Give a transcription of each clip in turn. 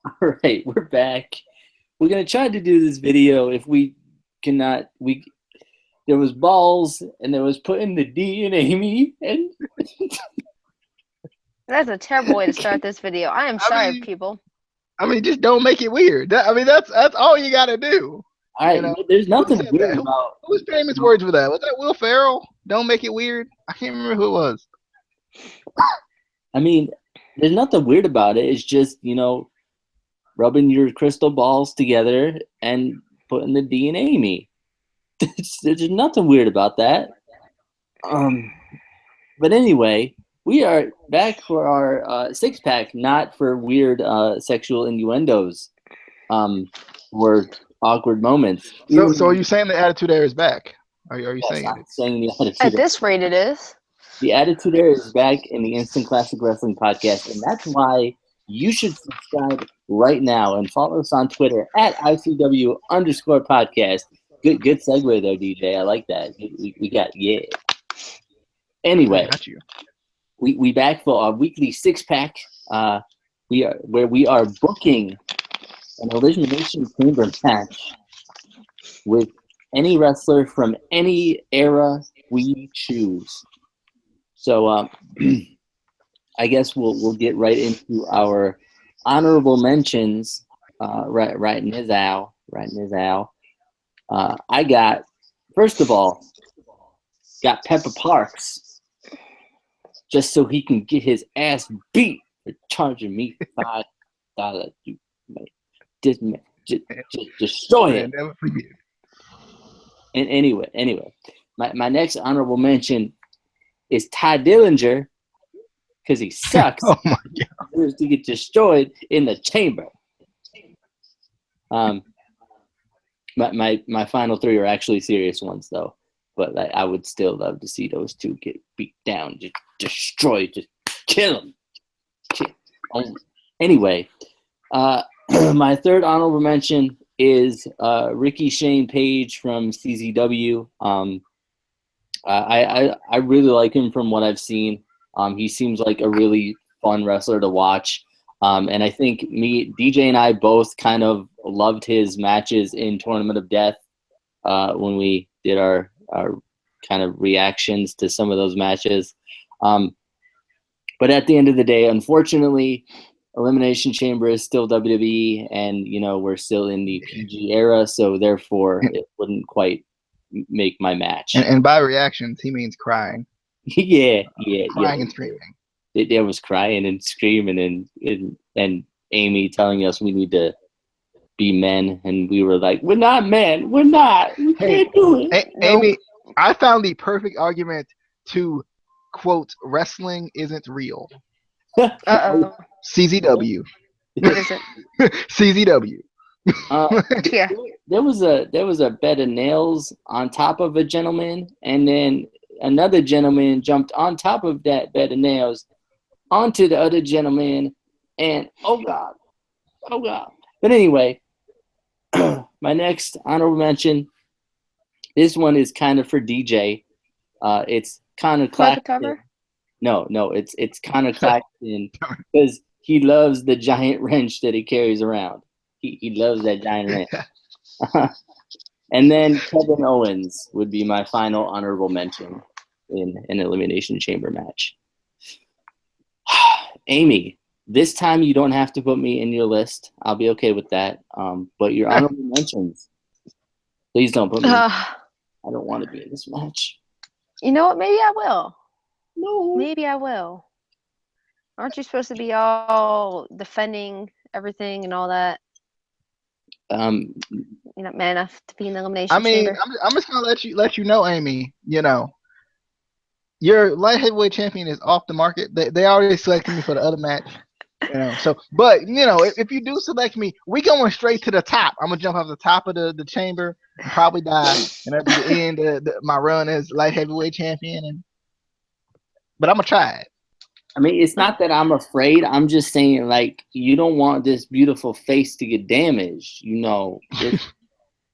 All right, we're back. We're gonna try to do this video. If we cannot, there was balls and there was putting the D in Amy, and That's a terrible way to start this video. I am I sorry, mean, people. just don't make it weird. That's all you got to do. all right, there's Who nothing said weird that? about. Whose famous words were that? Was that Will Ferrell? Don't make it weird. I can't remember who it was. I mean, there's nothing weird about it. It's just rubbing your crystal balls together and putting the D in Amy. There's nothing weird about that. But anyway, we are back for our six-pack, not for weird sexual innuendos or awkward moments. So are you saying the Attitude Era is back? Are you Yes, saying I'm it? saying the Attitude At Era. this rate, it is. The Attitude Era is back in the Instant Classic Wrestling Podcast, and that's why you should subscribe right now and follow us on Twitter at ICW_podcast. Good segue there, DJ. I like that. We got Anyway, I got you. we back for our weekly six-pack. We are booking an Elimination Chamber match with any wrestler from any era we choose. So I guess we'll get right into our honorable mentions. Right in his owl. I got, first of all, Pepper Parks, just so he can get his ass beat for charging me $5. Just destroy it. Never forget. And anyway, my next honorable mention is Ty Dillinger, because he sucks. Oh my god! He deserves to get destroyed in the chamber. My final three are actually serious ones, though. But I would still love to see those two get beat down, just destroyed, just kill them. Anyway, my third honorable mention is Ricky Shane Page from CZW. I really like him from what I've seen. He seems like a really fun wrestler to watch. And I think DJ and I both kind of loved his matches in Tournament of Death when we did our kind of reactions to some of those matches. But at the end of the day, unfortunately, Elimination Chamber is still WWE, and we're still in the PG era, so therefore it wouldn't quite make my match. And by reactions, he means crying. Yeah. Crying and screaming. There was crying and screaming and Amy telling us we need to be men, and we were like, we're not men. We're not. We can't do it. Amy, I found the perfect argument to quote, wrestling isn't real. Uh-oh. CZW. What is it? CZW. Yeah. There was a bed of nails on top of a gentleman, and then another gentleman jumped on top of that bed of nails onto the other gentleman, and oh god. But anyway, my next honorable mention, this one is kind of for DJ. It's Connor Claxton. No, it's Connor Claxton because he loves the giant wrench that he carries around. He loves that giant wrench. And then Kevin Owens would be my final honorable mention in an Elimination Chamber match. Amy, this time you don't have to put me in your list. I'll be okay with that. But your honorable mentions, please don't put me. I don't want to be in this match. You know what? Maybe I will. No. Maybe I will. Aren't you supposed to be all defending everything and all that? You're not man enough to be in the Elimination Chamber. I'm just gonna let you know, Amy. Your light heavyweight champion is off the market. They already selected me for the other match. But if you do select me, we going straight to the top. I'm gonna jump off the top of the chamber and probably die, and that'll be the end of my run as light heavyweight champion. But I'm gonna try it. I mean, it's not that I'm afraid. I'm just saying, like, you don't want this beautiful face to get damaged.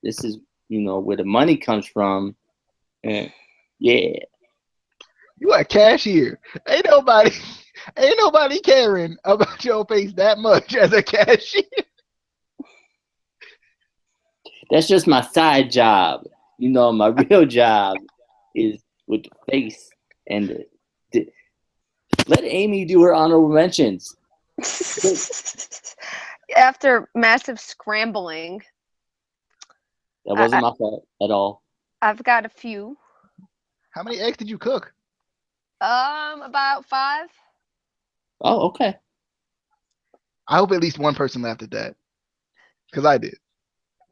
This is where the money comes from. And yeah. You are a cashier. Ain't nobody Ain't nobody caring about your face that much as a cashier. That's just my side job. You know, my real job is with the face and let Amy do her honorable mentions. After massive scrambling. That wasn't my fault at all. I've got a few. How many eggs did you cook? About 5. Oh, okay. I hope at least one person laughed at that. Because I did.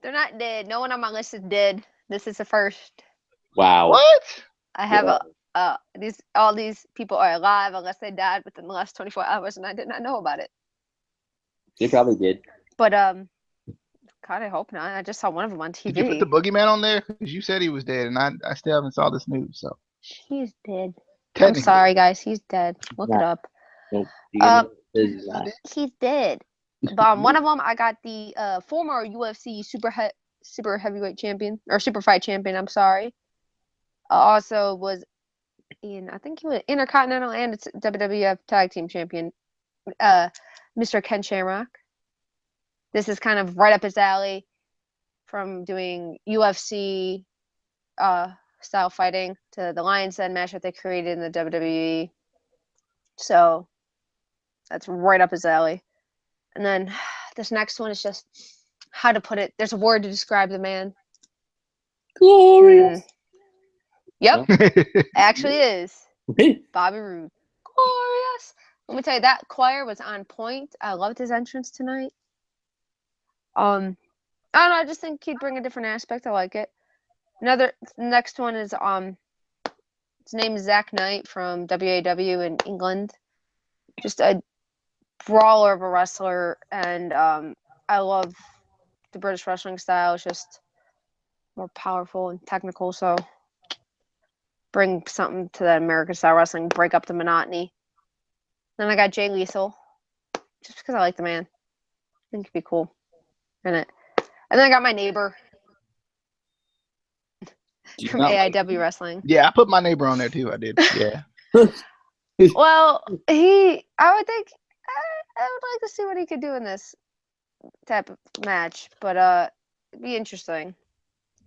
They're not dead. No one on my list is dead. This is the first. Wow. What? I have all these people are alive unless they died within the last 24 hours, and I did not know about it. They probably did. But God, I hope not. I just saw one of them on TV. Did you put the boogeyman on there? Because you said he was dead, and I still haven't saw this news. So he's dead. I'm sorry, guys. He's dead. Look it up. Nope. He's dead. But one of them, I got the former UFC super heavyweight champion or super fight champion. I'm sorry. Also was I think he was Intercontinental and it's WWF Tag Team Champion, Mr. Ken Shamrock. This is kind of right up his alley from doing UFC style fighting to the Lion's Den match that they created in the WWE. So that's right up his alley. And then this next one is just how to put it. There's a word to describe the man. Glorious. Yep. Actually is. Bobby Roode. Glorious. Let me tell you, that choir was on point. I loved his entrance tonight. I don't know, I just think he'd bring a different aspect. I like it. Next one is his name is Zach Knight from WAW in England. Just a brawler of a wrestler, and I love the British wrestling style. It's just more powerful and technical, so bring something to that American style wrestling, break up the monotony. Then I got Jay Lethal, just because I like the man. I think it'd be cool in it. And then I got my neighbor from AIW Wrestling. Yeah, I put my neighbor on there too. I did. Yeah. Well, I would think I would like to see what he could do in this type of match, but it'd be interesting.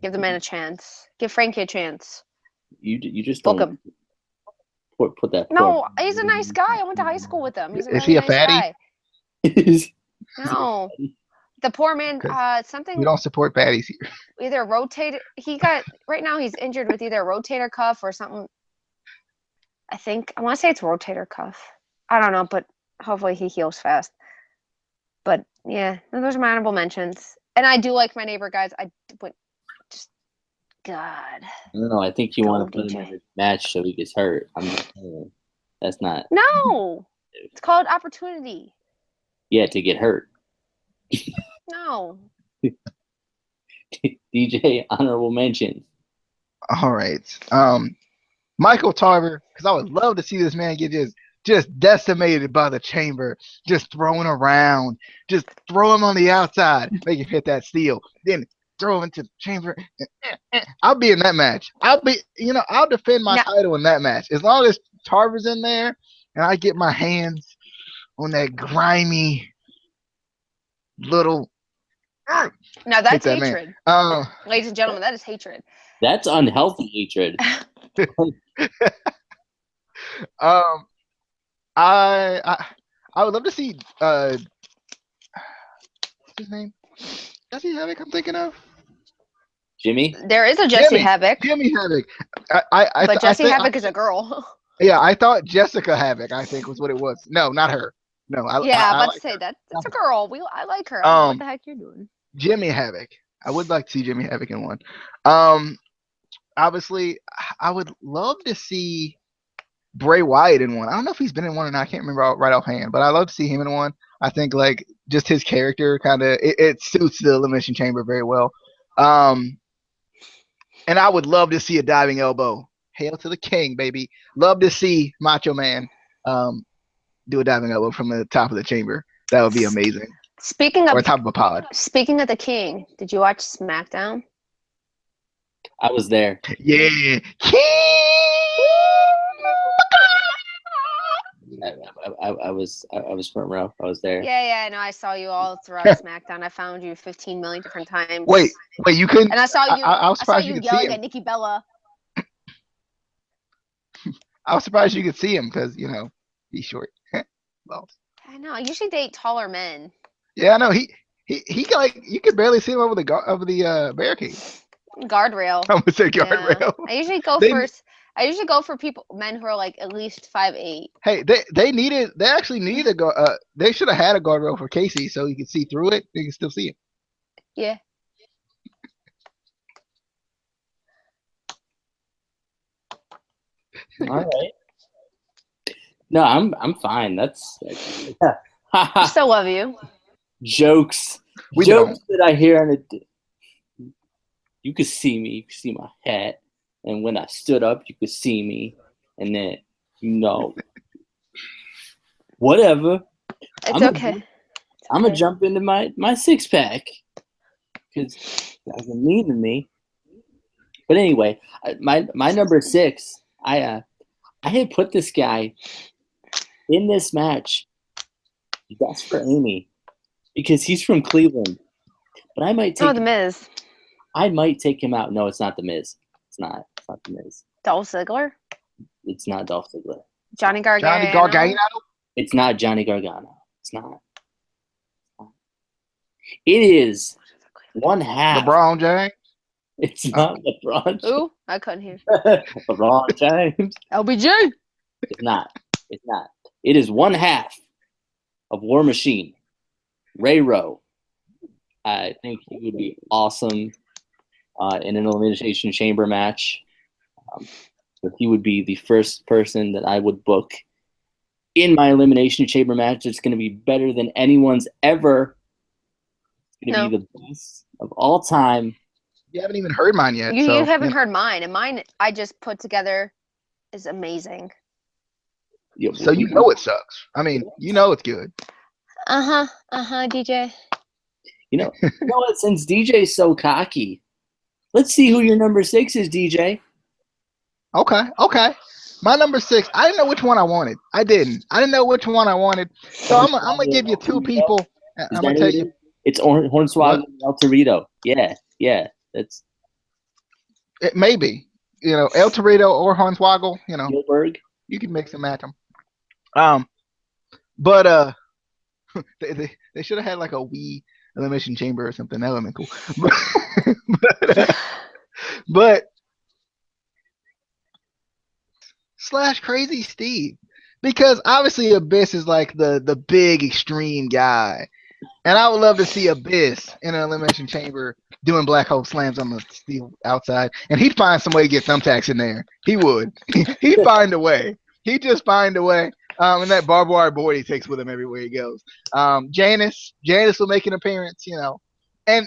Give the man a chance. Give Frankie a chance. You just book don't him. Put that. No, he's a nice guy. I went to high school with him. He's a Is really he a nice fatty? guy. No, the poor man. Something. We don't support fatties here. Either rotated. Right now. He's injured with either a rotator cuff or something. I want to say it's rotator cuff. I don't know, but hopefully he heals fast. But yeah, those are my honorable mentions. And I do like my neighbor, guys. God. No, I think you want to put him in a match so he gets hurt. I'm just saying. That's not. No, it's called opportunity. Yeah, to get hurt. No. DJ honorable mentions. All right. Michael Tarver, because I would love to see this man get just decimated by the chamber, just thrown around, just throw him on the outside, make him hit that steel, then throw him into the chamber. I'll be in that match. I'll defend my title in that match. As long as Tarver's in there and I get my hands on that grimy little. Now that's hatred. Ladies and gentlemen, that is hatred. That's unhealthy hatred. I would love to see what's his name? Jesse Havoc, I'm thinking of. Jimmy? There is a Jesse Havoc. Jimmy Havoc. But Jesse Havoc is a girl. Yeah, I thought Jessica Havoc, I think was what it was. No, not her. No, I'm about to say that's a girl. I like her. I don't know what the heck you're doing. Jimmy Havoc. I would like to see Jimmy Havoc in one. Obviously, I would love to see Bray Wyatt in one. I don't know if he's been in one or not. I can't remember right offhand, but I love to see him in one. I think like just his character kind of it suits the Elimination Chamber very well. And I would love to see a diving elbow. Hail to the king, baby. Love to see Macho Man do a diving elbow from the top of the chamber. That would be amazing. Speaking of top of a pod. Speaking of the king, did you watch SmackDown? I was there. Yeah. I was front row. I was there. Yeah, no, I saw you all throughout SmackDown. I found you 15 million different times. Wait, you couldn't? And I saw you. I was I saw surprised you you could see yelling him. at Nikki Bella. I was surprised you could see him because he's short. Well, I know. I usually date taller men. yeah, I know. He like you could barely see him over the barricade. Guardrail. I would say guardrail. I usually go for men who are like at least 5'8". Hey, they actually needed a guard. They should have had a guardrail for Casey so you could see through it. You can still see him. Yeah. All right. No, I'm fine. That's I still love you. Jokes that I hear on it. You could see me. You could see my hat, and when I stood up, you could see me, and then whatever. It's okay. I'm gonna jump into my six pack because that doesn't mean to me. But anyway, my number 6. I had put this guy in this match just for Amy because he's from Cleveland. But I might take The Miz. I might take him out. No, it's not the Miz. It's not the Miz. Dolph Ziggler. It's not Dolph Ziggler. Johnny Gargano. Johnny Gargano. It's not Johnny Gargano. It's not. It is one half. LeBron James. It's not LeBron James. Ooh, I couldn't hear. LeBron James. LBJ. It's not. It's not. It is one half of War Machine. Ray Rowe. I think he would be awesome in an Elimination Chamber match. But he would be the first person that I would book in my Elimination Chamber match. It's going to be better than anyone's ever. It's going to be the best of all time. You haven't even heard mine yet. You haven't heard mine, and mine I just put together is amazing. Yeah, so it sucks. I mean, it's good. DJ. You know what? Since DJ's so cocky, let's see who your number 6 is, DJ. Okay. My number 6. I didn't know which one I wanted. I didn't know which one I wanted. So I'm gonna give you 2 people. I'm gonna tell you. It's Hornswoggle and El Torito. Yeah. That's it. Maybe El Torito or Hornswoggle. Gilberg. You can mix and match them. But they should have had like a Wii Elimination Chamber or something. That would have been cool. but / Crazy Steve, because obviously Abyss is like the big extreme guy, and I would love to see Abyss in an Elimination Chamber doing black hole slams on the steel outside, and he'd find some way to get thumbtacks in there. He would. He'd find a way. He'd just find a way. And that barbed wire board he takes with him everywhere he goes. Janice will make an appearance, and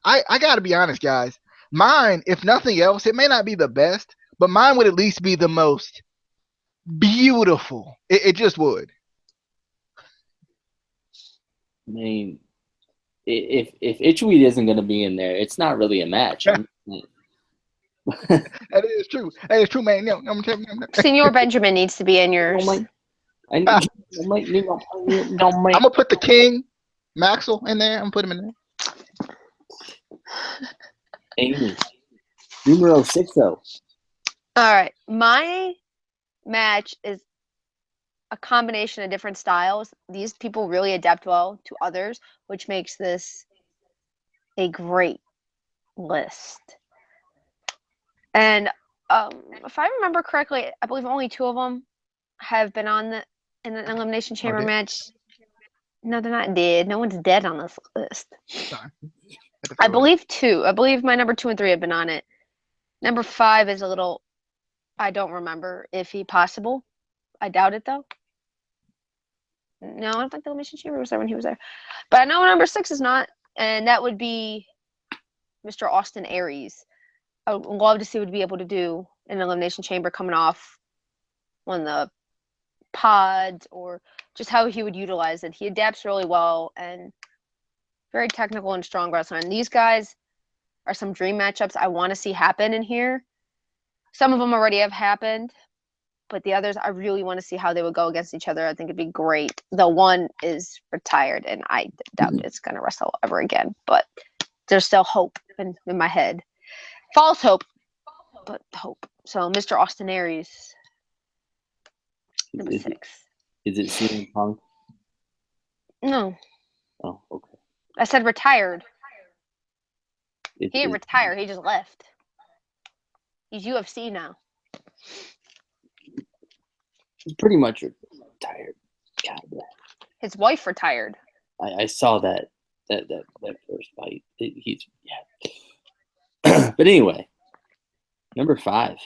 I got to be honest, guys. Mine, if nothing else, it may not be the best, but mine would at least be the most beautiful. It just would. I mean, if Itchweed isn't going to be in there, it's not really a match. That is true. That is true, man. Senor Benjamin needs to be in yours. I'm gonna put the King Maxwell in there. I'm gonna put him in there. Amy, numero 6. All right, my match is a combination of different styles. These people really adapt well to others, which makes this a great list. And if I remember correctly, I believe only 2 of them have been in an Elimination Chamber match. No, they're not dead. No one's dead on this list. Sorry. I believe 2. I believe my number 2 and 3 have been on it. Number 5 is a little, I don't remember if he possible. I doubt it though. No, I don't think the Elimination Chamber was there when he was there. But I know number 6 is not, and that would be Mr. Austin Aries. I would love to see what he'd be able to do in an Elimination Chamber coming off one of the pods, or just how he would utilize it. He adapts really well and very technical and strong wrestler. And these guys are some dream matchups I want to see happen in here. Some of them already have happened, but the others, I really want to see how they would go against each other. I think it'd be great. The one is retired, and I doubt it's going to wrestle ever again. But there's still hope in my head. False hope, but hope. So, Mr. Austin Aries, number 6. Is it CM Punk? No. Oh, okay. I said retired. He didn't retire. He just left. He's UFC now. He's pretty much retired. God, his wife retired. I saw that first fight. He's But anyway, number 5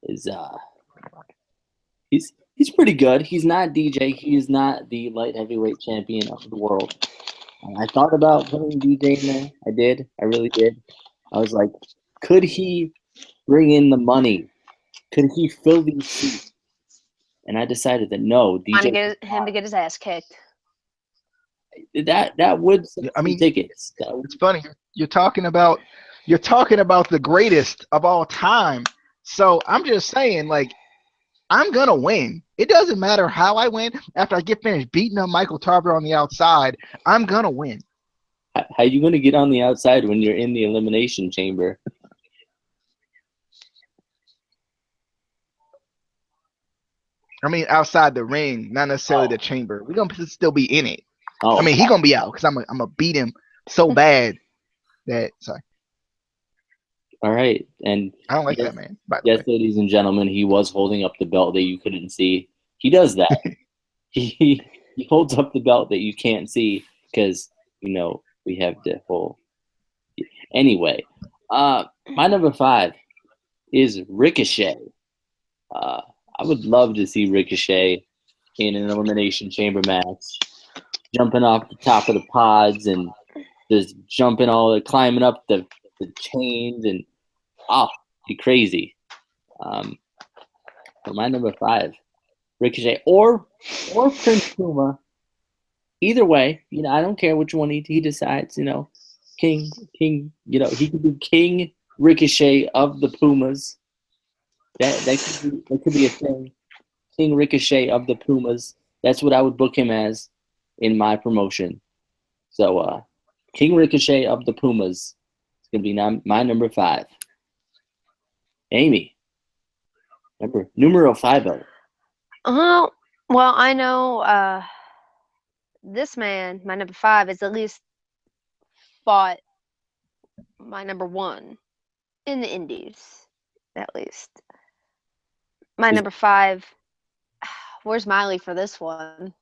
is he's pretty good. He's not DJ. He's not the light heavyweight champion of the world. I thought about putting DJ in there. I did. I really did. I was like, could he bring in the money? Could he fill these seats? And I decided that no. DJ want to get him to get his ass kicked. That would sell tickets. It's funny. You're talking about the greatest of all time. So I'm just saying, like, I'm gonna win. It doesn't matter how I win. After I get finished beating up Michael Tarver on the outside, I'm gonna win. How are you gonna get on the outside when you're in the Elimination Chamber? I mean, outside the ring, not necessarily the chamber. We're gonna still be in it. Oh, I mean, he's gonna be out because I'm gonna beat him so bad that. Sorry. All right, and I don't like that, man. Yes, ladies and gentlemen, he was holding up the belt that you couldn't see. He does that. he holds up the belt that you can't see because we have the whole. Anyway, my number 5 is Ricochet. I would love to see Ricochet in an Elimination Chamber match, jumping off the top of the pods and just climbing up the chains and be crazy. So my number 5, Ricochet or Prince Puma. Either way, I don't care which one he decides. King. He could be King Ricochet of the Pumas. That could be a thing. King Ricochet of the Pumas. That's what I would book him as in my promotion. So King Ricochet of the Pumas is gonna be my number 5. Amy, numero 5. Well, I know this man, my number 5, has at least fought my number 1 in the Indies, at least. My number 5. Where's Miley for this one?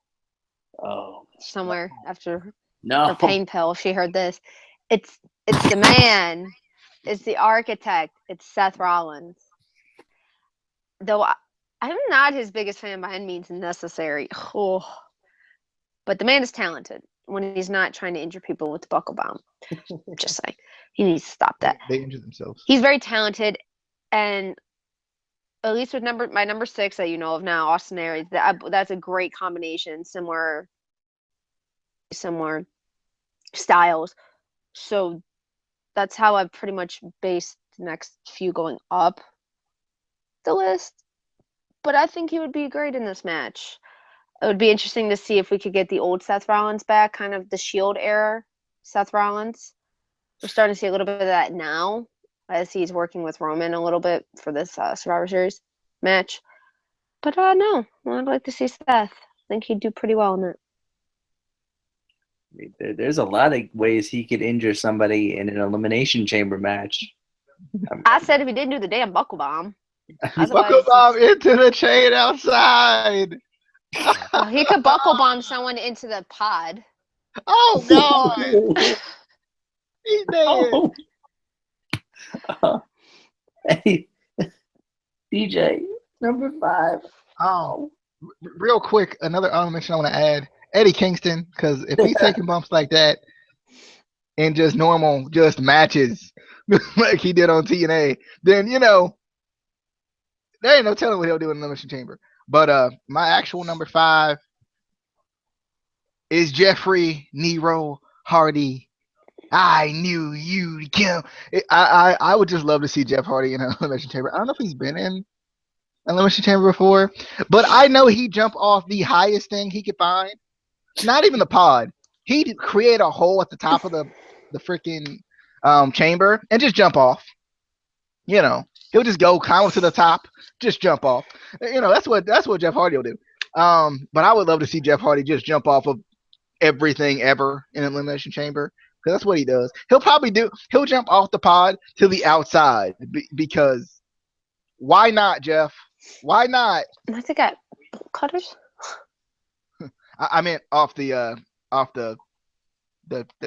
Oh, somewhere after no her pain pill. She heard this. It's the man. It's the architect. It's Seth Rollins. Though I'm not his biggest fan by any means necessary. Oh. But the man is talented when he's not trying to injure people with the buckle bomb. Just like he needs to stop that. They injure themselves. He's very talented, and at least with my number 6 that you know of now, Austin Aries, that's a great combination. Similar styles. So that's how I've pretty much based the next few going up the list. But I think he would be great in this match. It would be interesting to see if we could get the old Seth Rollins back, kind of the Shield era Seth Rollins. We're starting to see a little bit of that now, as he's working with Roman a little bit for this Survivor Series match. But no, I'd like to see Seth. I think he'd do pretty well in that. There's a lot of ways he could injure somebody in an Elimination Chamber match. I said if he didn't do the damn buckle bomb. Buckle bomb into the chain outside. Well, he could buckle bomb someone into the pod. Oh, God. He's dead. Hey, DJ, number 5. Oh, real quick, another mention I want to add. Eddie Kingston, because if he's taking bumps like that in just normal matches like he did on TNA, then there ain't no telling what he'll do in the Elimination Chamber. But my actual number 5 is Jeffrey Nero Hardy. I knew you'd come. I would just love to see Jeff Hardy in an Elimination Chamber. I don't know if he's been in Elimination Chamber before, but I know he jumped off the highest thing he could find. Not even the pod. He'd create a hole at the top of the freaking chamber and just jump off. You know, he'll just go climb up to the top, just jump off. You know, that's what Jeff Hardy will do. But I would love to see Jeff Hardy just jump off of everything ever in an Elimination Chamber, because that's what he does. He'll jump off the pod to the outside because why not, Jeff? Why not? I think I bolt cutters. I meant off the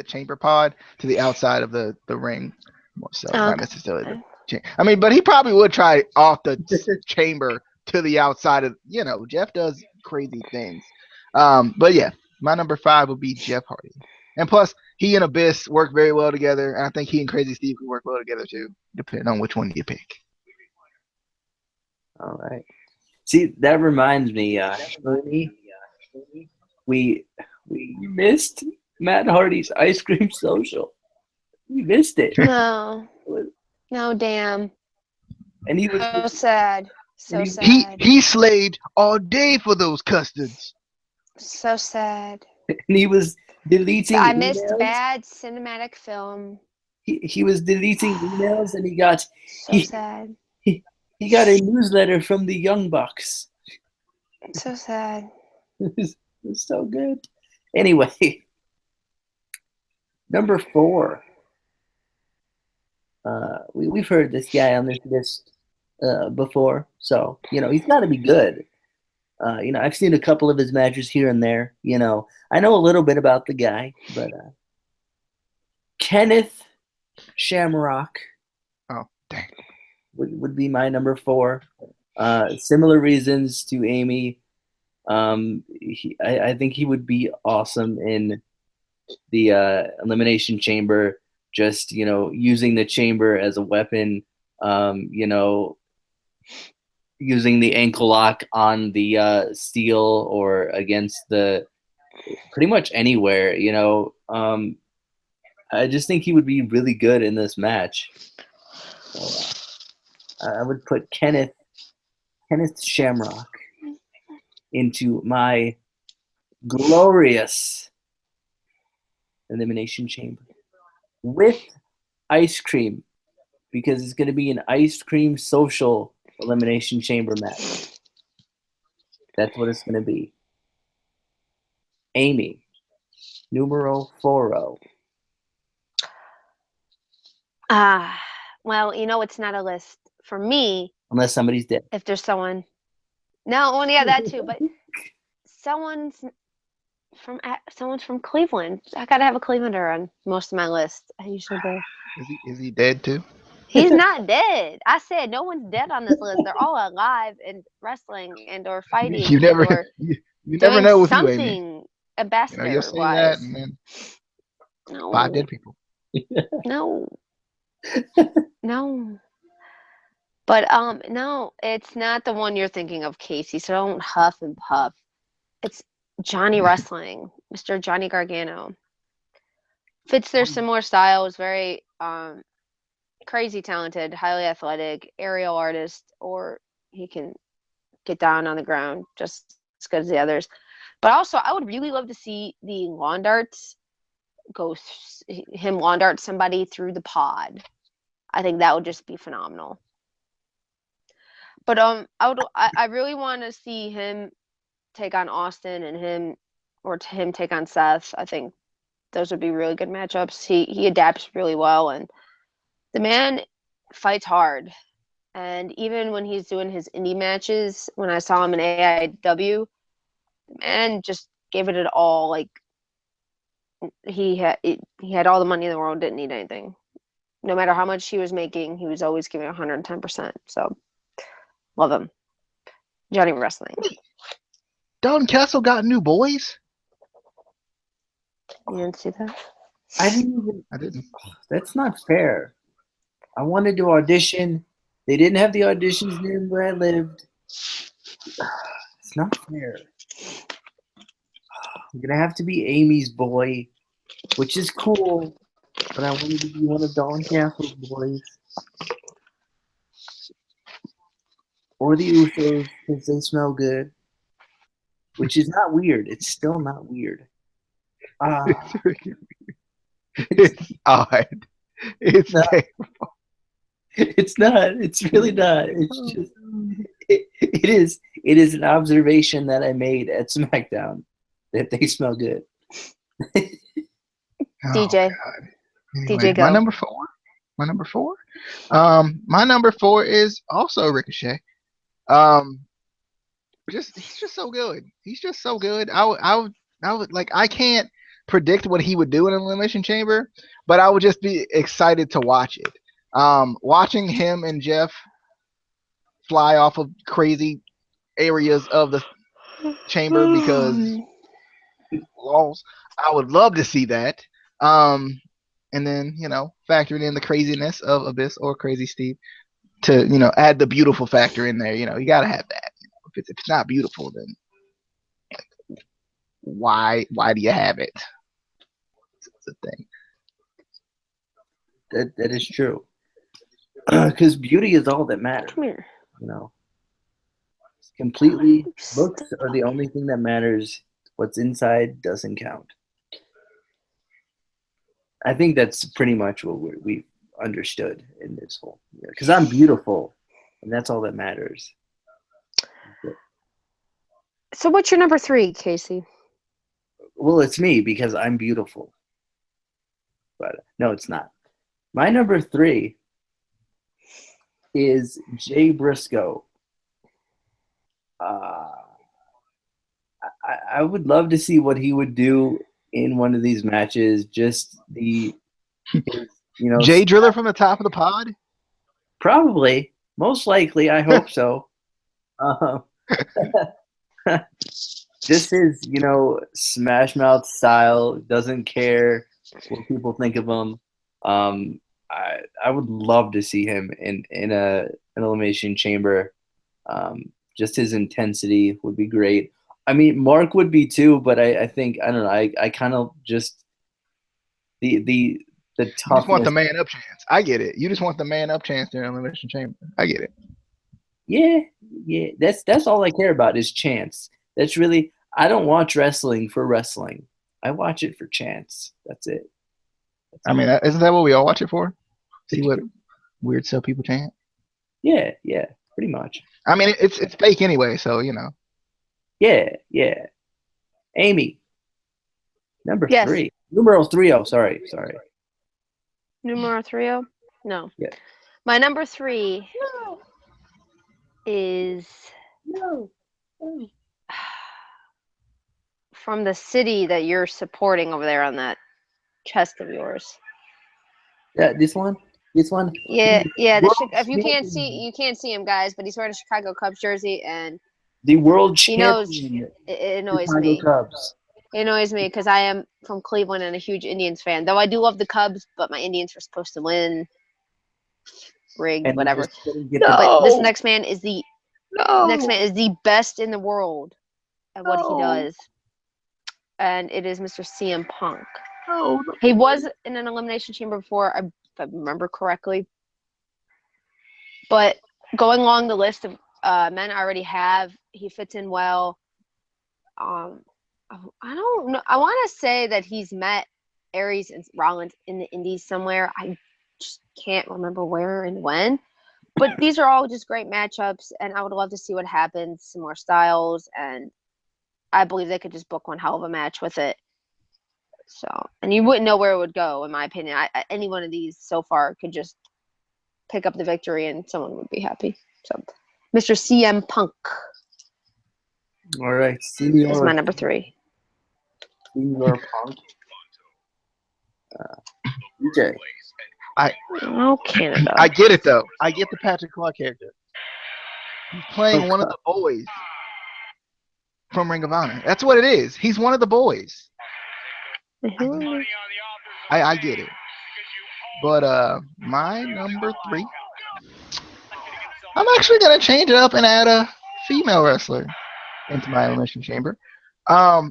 chamber pod to the outside of the ring. So not necessarily I mean, but he probably would try off the chamber to the outside of, you know, Jeff does crazy things. But yeah, my number 5 would be Jeff Hardy. And plus, he and Abyss work very well together. And I think he and Crazy Steve could work well together too, depending on which one you pick. All right. See, that reminds me, we missed Matt Hardy's ice cream social. We missed it. No, damn. And he was so sad. So sad. He slaved all day for those custards. So sad. And he was deleting I missed emails. Bad cinematic film. He was deleting emails, and he got sad. He got a newsletter from the Young Bucks. So sad. It was so good. Anyway, number 4. We've heard this guy on this list before, so you know he's got to be good. You know, I've seen a couple of his matches here and there. You know, I know a little bit about the guy, but Kenneth Shamrock. Oh, dang. Would be my number 4. Similar reasons to Amy. I think he would be awesome in the Elimination Chamber. Just, you know, using the chamber as a weapon, you know, using the ankle lock on the steel or against the pretty much anywhere, you know. I just think he would be really good in this match. So, I would put Kenneth Shamrock into my glorious Elimination Chamber. With ice cream, because it's going to be an ice cream social Elimination Chamber match. That's what it's going to be. Amy, numero 4. Well, you know, it's not a list for me. Unless somebody's dead. If there's someone. No, well, yeah, that too. But someone's from Cleveland. I gotta have a Clevelander on most of my list. I usually do. Is he dead too? He's not dead. I said no one's dead on this list. They're all alive and wrestling and or fighting. You never know with you, Amy. Something ambassador. You'll say that, and then 5 dead people. No. No. But no, it's not the one you're thinking of, Casey. So don't huff and puff. It's Johnny Wrestling, Mr. Johnny Gargano. Fits their similar style. Is very crazy talented, highly athletic, aerial artist, or he can get down on the ground just as good as the others. But also, I would really love to see the lawn darts lawn dart somebody through the pod. I think that would just be phenomenal. But I really want to see him take on Austin and him take on Seth. I think those would be really good matchups. He adapts really well, and the man fights hard. And even when he's doing his indie matches, when I saw him in AIW, the man just gave it all. Like he had all the money in the world, didn't need anything. No matter how much he was making, he was always giving 110%. So love him. Johnny Wrestling. Dalton Castle got new boys? You didn't see that? I didn't. That's not fair. I wanted to audition. They didn't have the auditions near where I lived. It's not fair. I'm going to have to be Amy's boy, which is cool, but I wanted to be one of Dalton Castle's boys. or the Usos because they smell good, which is not weird. It's still not weird. It's odd. It's No, terrible. it's not. It's really not. It's just it is. It is an observation that I made at SmackDown that they smell good. DJ. God. DJ, Anyway, go. my number four. My number four is also Ricochet. He's just so good. He's just so good. I would like. I can't predict what he would do in an Elimination Chamber, but I would just be excited to watch it. Watching him and Jeff fly off of crazy areas of the chamber because laws. I would love to see that. And then factoring in the craziness of Abyss or Crazy Steve to add the beautiful factor in there. You gotta have that. If it's not beautiful, then why do you have it? It's a thing. That is true. Because beauty is all that matters. Come here. Completely, looks are the only thing that matters. What's inside doesn't count. I think that's pretty much what we've understood in this whole. Because I'm beautiful, and that's all that matters. So what's your number 3, Casey? Well, it's me because I'm beautiful. But no, it's not. My number 3 is Jay Briscoe. I would love to see what he would do in one of these matches. Just Jay Driller from the top of the pod. Probably, most likely. I hope so. Just his, smash mouth style. Doesn't care what people think of him. I would love to see him in an Elimination Chamber. Just his intensity would be great. I mean, Mark would be too, but I think I don't know. I kind of just the toughness. You just want the man up chance. I get it. You just want the man up chance during Elimination Chamber. I get it. Yeah. That's all I care about is chance. That's really. I don't watch wrestling for wrestling. I watch it for chance. That's it. Isn't that what we all watch it for? See what weird stuff people chant. Yeah, pretty much. It's fake anyway, so Yeah. Amy, number 3. Numero 30. Sorry. Numero 30? No. Yeah. My number 3 is from the city that you're supporting over there on that chest of yours. Yeah, this one. Yeah. If you can't see him, guys, but he's wearing a Chicago Cubs jersey, and the world champion. It annoys Chicago me. Cubs. It annoys me because I am from Cleveland and a huge Indians fan. Though I do love the Cubs, but my Indians were supposed to win. Rigged, whatever. But this next man is the best in the world at what he does, and it is Mr. CM Punk. He was in an Elimination Chamber before, if I remember correctly. But going along the list of men I already have, he fits in well. I don't know. I want to say that he's met Aries and Rollins in the Indies somewhere. I just can't remember where and when. But these are all just great matchups, and I would love to see what happens, some more styles, and I believe they could just book one hell of a match with it. So, and you wouldn't know where it would go, in my opinion. Any one of these so far could just pick up the victory, and someone would be happy. So, Mr. CM Punk. All right, is my number 3. Senior Punk. DJ. Canada. I get it though. I get the Patrick Clark character. He's playing one of the boys from Ring of Honor. That's what it is. He's one of the boys. I get it. But my number 3, I'm actually gonna change it up and add a female wrestler into my Elimination Chamber. I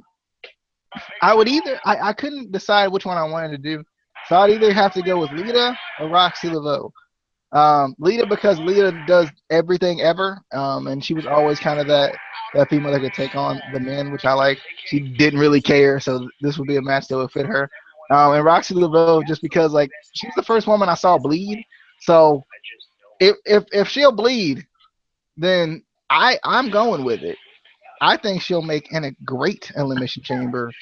would I couldn't decide which one I wanted to do, so I'd either have to go with Lita or Roxy Laveau. Lita, because Lita does everything ever, and she was always kind of that female that could take on the men, which I like. She didn't really care, so this would be a match that would fit her. And Roxy Laveau, just because like she's the first woman I saw bleed, so if she'll bleed, then I'm going with it. I think she'll make a great Elimination Chamber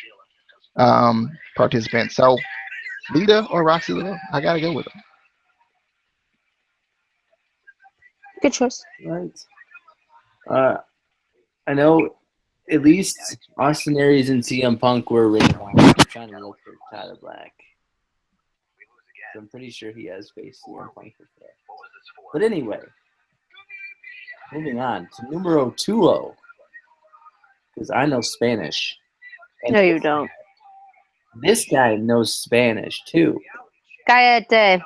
participant. So Lita or Roxy Laveau, I gotta go with them. Good choice. Right. I know at least Austin Aries and CM Punk were ring on. I'm trying to look for Tyler Black. I'm pretty sure he has faced CM Punk before. But anyway, moving on to numero 2, because I know Spanish. And No, you don't. this guy knows Spanish too. Cállate.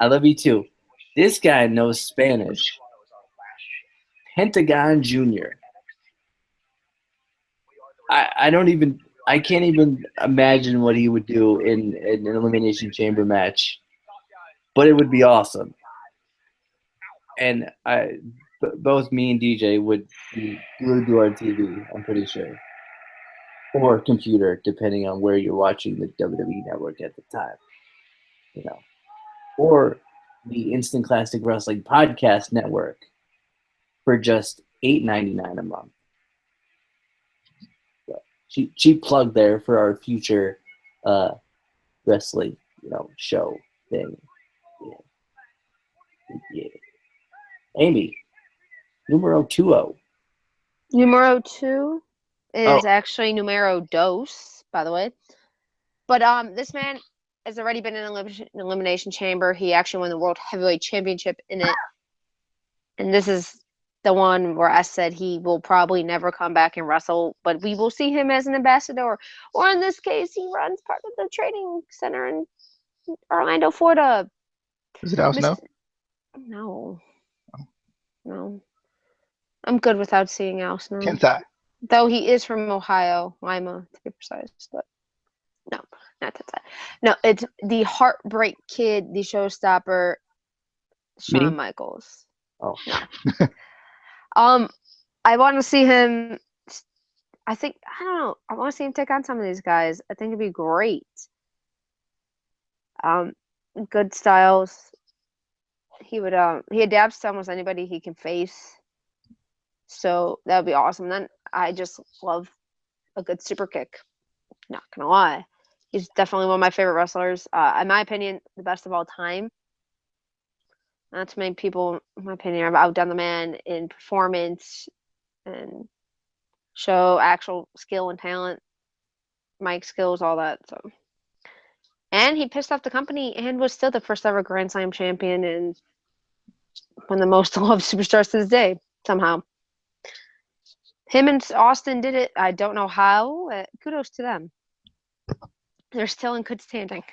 I love you too. This guy knows Spanish. Pentagon Jr. I can't even imagine what he would do in an Elimination Chamber match, but it would be awesome. And both me and DJ would be glued to our TV, I'm pretty sure. Or computer, depending on where you're watching the WWE Network at the time. You know. Or the Instant Classic Wrestling Podcast Network for just $8.99 a month. So, cheap plug there for our future wrestling, show thing. Yeah. Amy, numero 2. Numero 2 is actually numero dos, by the way. But this man has already been in an Elimination Chamber. He actually won the World Heavyweight Championship in it. And this is the one where I said he will probably never come back and wrestle, but we will see him as an ambassador. Or in this case, he runs part of the training center in Orlando, Florida. Is it Al Snow? No. No. I'm good without seeing Al Snow. Kensai. Though he is from Ohio, Lima, to be precise. But no, not that. No, it's the Heartbreak Kid, the showstopper, Shawn Michaels. Oh. No. I want to see him. I don't know. I want to see him take on some of these guys. I think it'd be great. Good styles. He would he adapts to almost anybody he can face. So that would be awesome. Then I just love a good super kick. Not gonna lie. He's definitely one of my favorite wrestlers. In my opinion, the best of all time. Not too many people, in my opinion, have outdone the man in performance and show actual skill and talent, mic skills, all that. So, and he pissed off the company and was still the first ever Grand Slam champion and one of the most loved superstars to this day, somehow. Him and Austin did it. I don't know how. Kudos to them. They're still in good standing.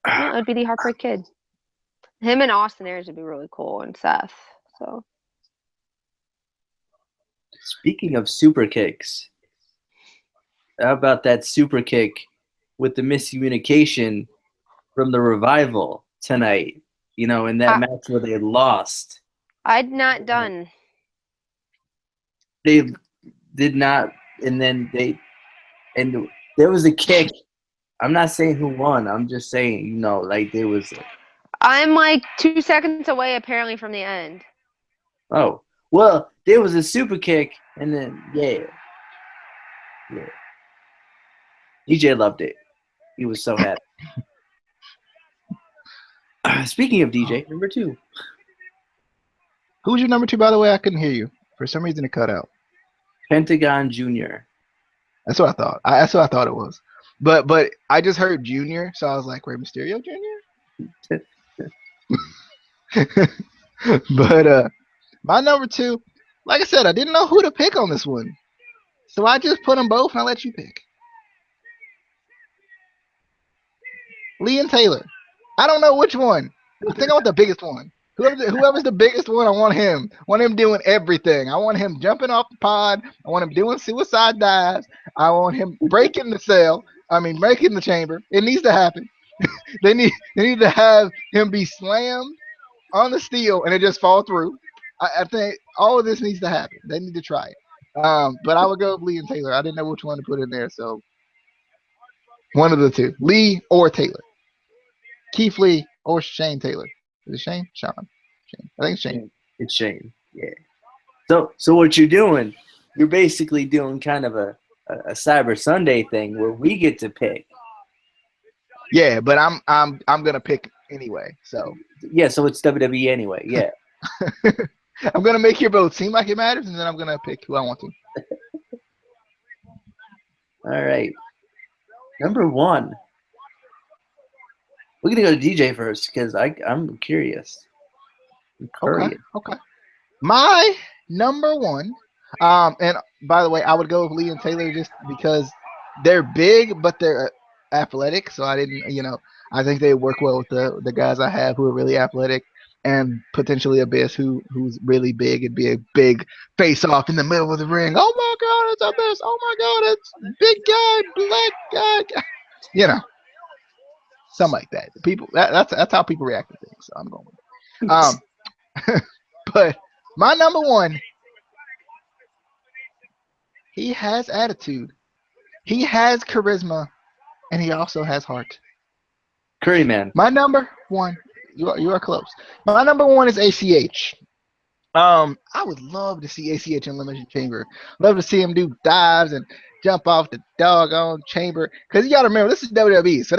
It would be the Heartbreak Kid. Him and Austin Aries would be really cool, and Seth. So, speaking of super kicks, how about that super kick with the miscommunication from the Revival tonight? In that match where they lost. I'd not done. They did not, and then there was a kick. I'm not saying who won. I'm just saying, there was. I'm like 2 seconds away, apparently, from the end. Oh, well, there was a super kick, and then, yeah. DJ loved it. He was so happy. Speaking of DJ, number 2. Who's your number 2, by the way? I couldn't hear you. For some reason, it cut out. Pentagon Jr. That's what I thought. That's what I thought it was. But I just heard Junior, so I was like, Rey Mysterio Jr.? But my number 2, like I said, I didn't know who to pick on this one. So I just put them both and I let you pick. Lee and Taylor. I don't know which one. I think I want the biggest one. Whoever's the biggest one, I want him. I want him doing everything. I want him jumping off the pod. I want him doing suicide dives. I want him breaking the chamber. It needs to happen. They need to have him be slammed on the steel and it just fall through. I think all of this needs to happen. They need to try it. But I would go with Lee and Taylor. I didn't know which one to put in there, so one of the two, Lee or Taylor, Keith Lee or Shane Taylor. Is it Shane? Sean? Shane. I think it's Shane. It's Shane. Yeah. So what you're doing? You're basically doing kind of a Cyber Sunday thing where we get to pick. Yeah, but I'm gonna pick anyway. So yeah, so it's WWE anyway. Yeah. I'm gonna make your vote seem like it matters, and then I'm gonna pick who I want to. All right. Number 1. We're gonna go to DJ first because I'm curious. Okay. My number 1. And by the way, I would go with Lee and Taylor just because they're big, but they're athletic. So I didn't, I think they work well with the guys I have who are really athletic, and potentially Abyss who's really big. It'd be a big face off in the middle of the ring. Oh my God, it's Abyss! Oh my God, it's big guy, black guy. Something like that. People that's how people react to things. So I'm going with it. But my number 1. He has attitude. He has charisma, and he also has heart. Curry Man. My number 1. You are close. My number 1 is ACH. I would love to see ACH in Elimination Chamber. Love to see him do dives and jump off the doggone chamber. Because you got to remember, this is WWE, so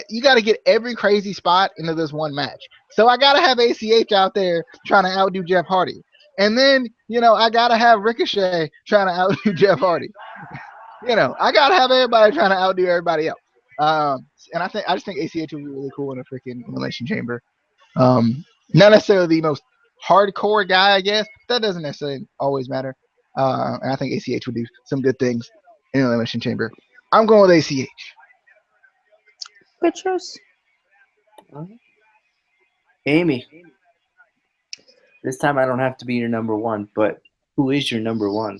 you got to get every crazy spot into this one match. So I got to have ACH out there trying to outdo Jeff Hardy. And then, I got to have Ricochet trying to outdo Jeff Hardy. I got to have everybody trying to outdo everybody else. And I just think ACH would be really cool in a freaking Elimination Chamber. Not necessarily the most hardcore guy, I guess. That doesn't necessarily always matter. And I think ACH would do some good things in the Elimination Chamber. I'm going with ACH. Good choice. Amy. This time I don't have to be your number 1, but who is your number 1?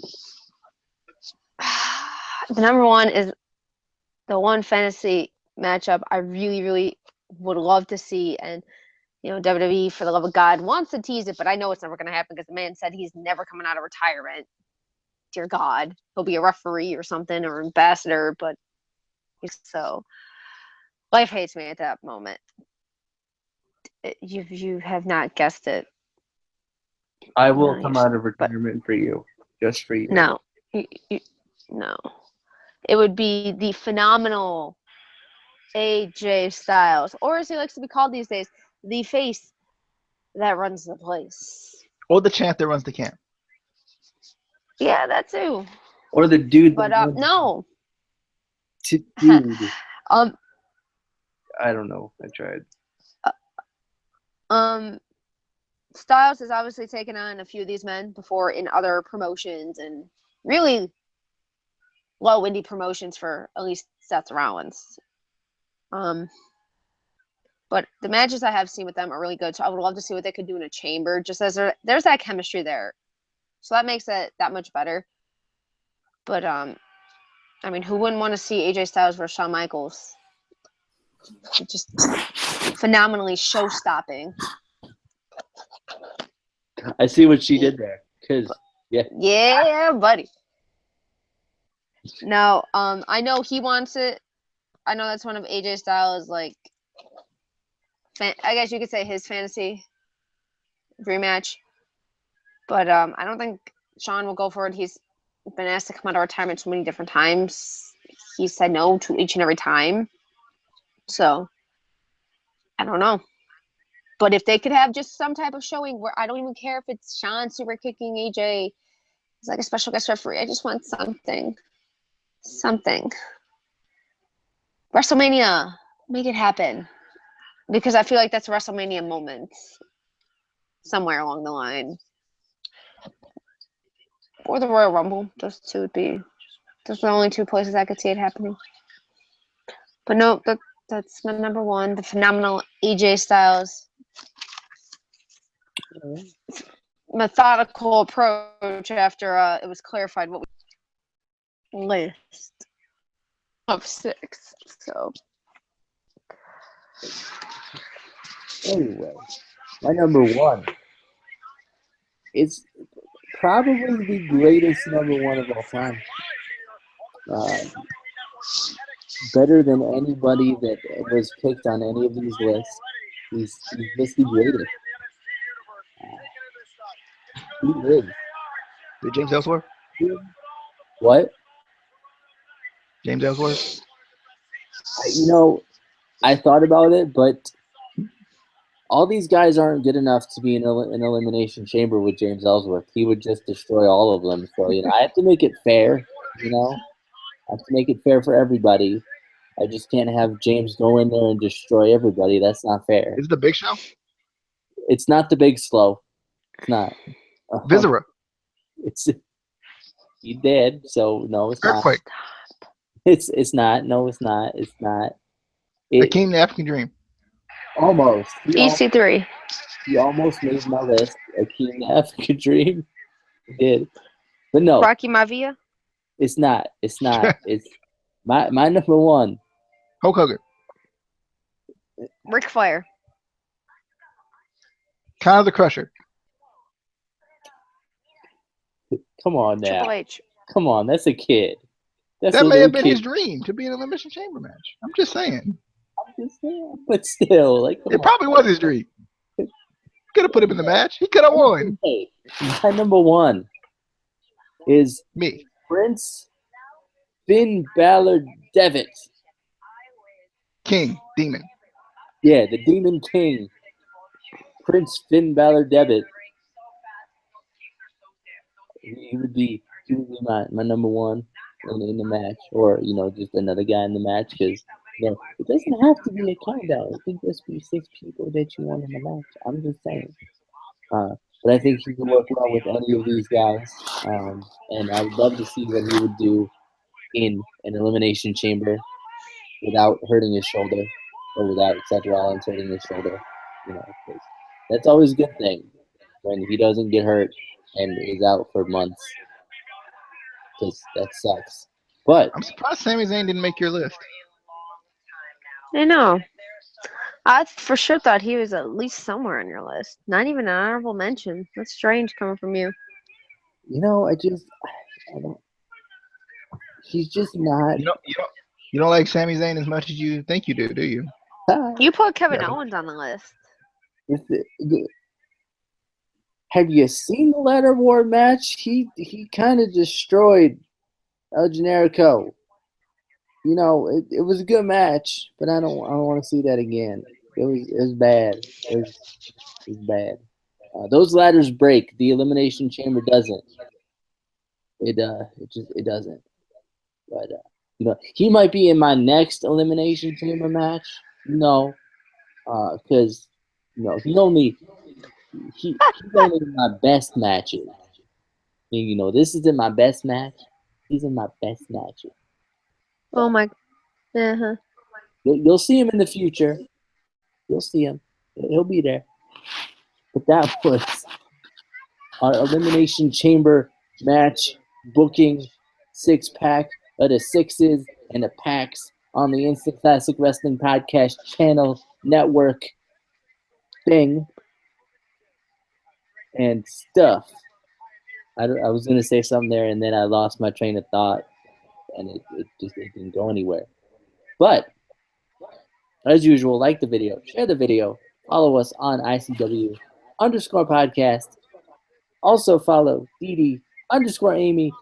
The number 1 is the one fantasy matchup I really, really would love to see. And, WWE, for the love of God, wants to tease it, but I know it's never going to happen because the man said he's never coming out of retirement. Dear God. He'll be a referee or something or ambassador, but so life hates me at that moment. You have not guessed it. I will come out of retirement for you. Just for you. No. No. It would be the phenomenal AJ Styles, or as he likes to be called these days, the face that runs the place. Or the champ that runs the camp. Yeah, that too. Or the dude. But no. Dude. I don't know. I tried. Styles has obviously taken on a few of these men before in other promotions and really low indie promotions for at least Seth Rollins. But the matches I have seen with them are really good. So I would love to see what they could do in a chamber, just as there's that chemistry there. So that makes it that much better. But who wouldn't want to see AJ Styles versus Shawn Michaels? Just phenomenally show-stopping. I see what she did there. Yeah, buddy. Now, I know he wants it. I know that's one of AJ Styles' I guess you could say his fantasy rematch. But I don't think Shawn will go for it. He's been asked to come out of retirement so many different times. He said no to each and every time. So, I don't know. But if they could have just some type of showing where I don't even care if it's Shawn super kicking AJ, it's like a special guest referee. I just want something. Something. WrestleMania, make it happen. Because I feel like that's a WrestleMania moment somewhere along the line. Or the Royal Rumble. Those two would be. Those are the only two places I could see it happening. But no, that's my number 1. The phenomenal AJ Styles. Methodical approach after it was clarified what we list of 6. So Anyway, my number one. It's probably the greatest number one of all time. Better than anybody that was picked on any of these lists. He's just the greatest. He is. Did James Ellsworth? What? James Ellsworth? I thought about it, but all these guys aren't good enough to be in an elimination chamber with James Ellsworth. He would just destroy all of them. So, I have to make it fair, I have to make it fair for everybody. I just can't have James go in there and destroy everybody. That's not fair. Is it the Big Show? It's not the Big Slow. It's not. Viscera. He did, so no, it's Earthquake. not. It's not. No, it's not. It's not. Akeem the African Dream. Almost. EC3. He almost made my list. Akeem the African Dream. He did. But no. Rocky Maivia? It's not. It's not. It's my number one. Hulk Hogan. Ric Flair. Conor the Crusher. Come on now. Triple H. Come on, that's a kid. That may have been his dream to be in an Elimination Chamber match. I'm just saying. But still, it probably was his dream. Could have put him in the match. He could have won. Hey, my number one is me. Prince Finn Balor Devitt. King. Demon. Yeah, the Demon King. Prince Finn Balor Devitt. He would be my number one in the match, or just another guy in the match, because it doesn't have to be a countdown. It could just be 6 people that you want in the match. I'm just saying. But I think he can work well with any of these guys, and I would love to see what he would do in an elimination chamber without hurting his shoulder, or without Seth Rollins hurting his shoulder. That's always a good thing when he doesn't get hurt and is out for months, because that sucks. But I'm surprised Sami Zayn didn't make your list. I know. I for sure thought he was at least somewhere on your list. Not even an honorable mention. That's strange coming from you. I don't. He's just not. You don't like Sami Zayn as much as you think you do you? You put Kevin Owens on the list. Have you seen the ladder war match? He kind of destroyed El Generico. It was a good match, but I don't want to see that again. It was bad. It was bad. Those ladders break. The Elimination Chamber doesn't. It doesn't. But he might be in my next Elimination Chamber match. No, because he's only in my best matches. This isn't my best match. He's in my best matches. Oh my. Uh-huh. You'll see him in the future. You'll see him. He'll be there. But that was our Elimination Chamber match booking 6-pack of the 6s and the packs on the Instant Classic Wrestling Podcast channel network thing and stuff. I was going to say something there, and then I lost my train of thought, and it didn't go anywhere. But as usual, like the video, share the video, follow us on ICW_podcast. Also follow DD_Amy_Miley,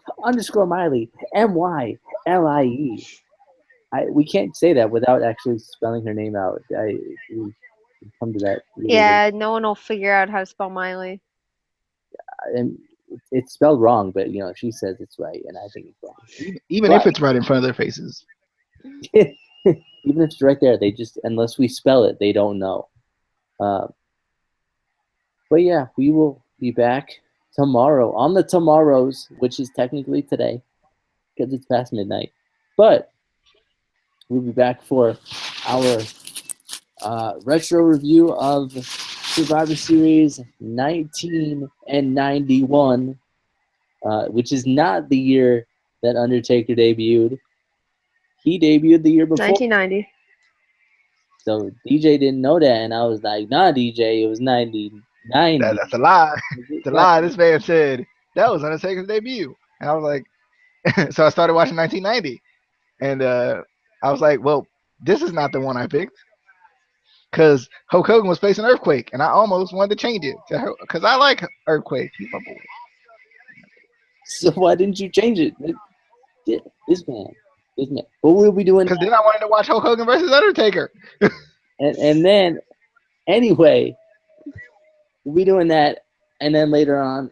MYLIE. We can't say that without actually spelling her name out. We come to that. Yeah, no one will figure out how to spell Miley. And it's spelled wrong, but she says it's right, and I think it's wrong. Even if it's right in front of their faces. Even if it's right there, unless we spell it, they don't know. But yeah, we will be back tomorrow on the tomorrows, which is technically today because it's past midnight. But we'll be back for our retro review of Survivor Series 1991, which is not the year that Undertaker debuted. He debuted the year before. 1990. So DJ didn't know that, and I was like, nah, DJ, it was 90. That's a lie. It's a lie. This man said that was Undertaker's debut, and I was like, so I started watching 1990, and I was like, well, this is not the one I picked, because Hulk Hogan was facing Earthquake, and I almost wanted to change it because I like Earthquake. He's my boy. So why didn't you change it? This man. What will we doing? Because then I wanted to watch Hulk Hogan versus Undertaker. and then, anyway, we'll be doing that, and then later on,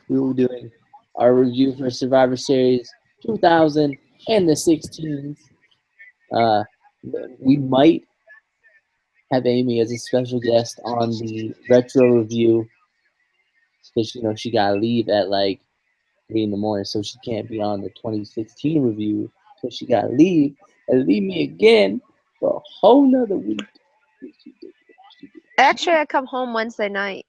we will be doing our review for Survivor Series 2000 and the 16s. We might have Amy as a special guest on the retro review because she got to leave at like 3 in the morning, so she can't be on the 2016 review. So she got to leave and leave me again for a whole nother week. Actually, I come home Wednesday night.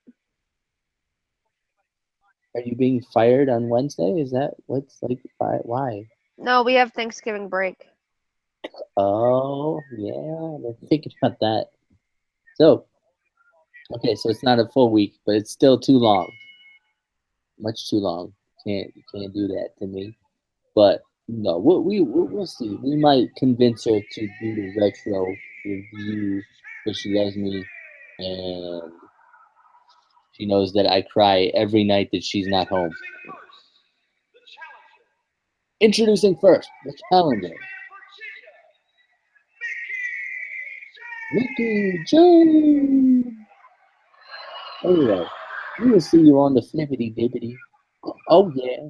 Are you being fired on Wednesday? Is that what's like? Why? No, we have Thanksgiving break. Oh, yeah, I'm thinking about that. So, okay, so it's not a full week, but it's still too long. Much too long. You can't do that to me. But no, we'll see. We might convince her to do the retro review because she loves me, and she knows that I cry every night that she's not home. Introducing first the challenger, Mickey Jones. Anyway, we will see you on the flippity dippity. Oh yeah.